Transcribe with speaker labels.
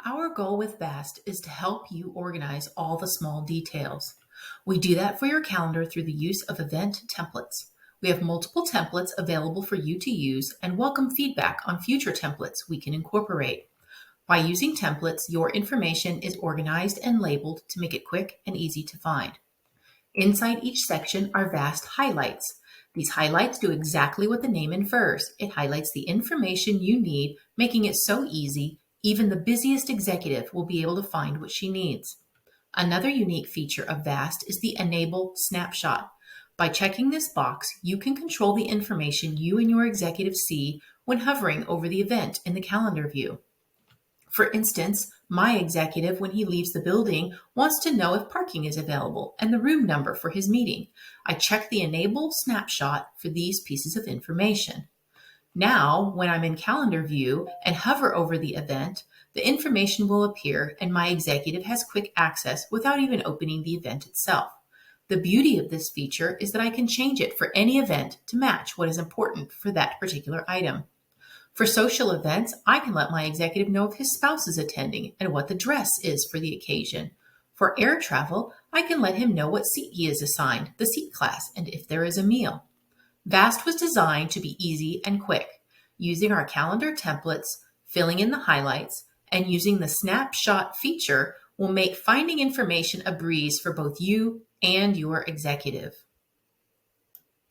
Speaker 1: Our goal with VAST is to help you organize all the small details. We do that for your calendar through the use of event templates. We have multiple templates available for you to use and welcome feedback on future templates we can incorporate. By using templates, your information is organized and labeled to make it quick and easy to find. Inside each section are VAST highlights. These highlights do exactly what the name infers. It highlights the information you need, making it so easy, even the busiest executive will be able to find what she needs. Another unique feature of VAST is the Enable Snapshot. By checking this box, you can control the information you and your executive see when hovering over the event in the calendar view. For instance, my executive, when he leaves the building, wants to know if parking is available and the room number for his meeting. I check the Enable Snapshot for these pieces of information. Now, when I'm in calendar view and hover over the event, the information will appear and my executive has quick access without even opening the event itself. The beauty of this feature is that I can change it for any event to match what is important for that particular item. For social events, I can let my executive know if his spouse is attending and what the dress is for the occasion. For air travel, I can let him know what seat he is assigned, the seat class, and if there is a meal. VAST was designed to be easy and quick. Using our calendar templates, filling in the highlights, and using the snapshot feature will make finding information a breeze for both you and your executive.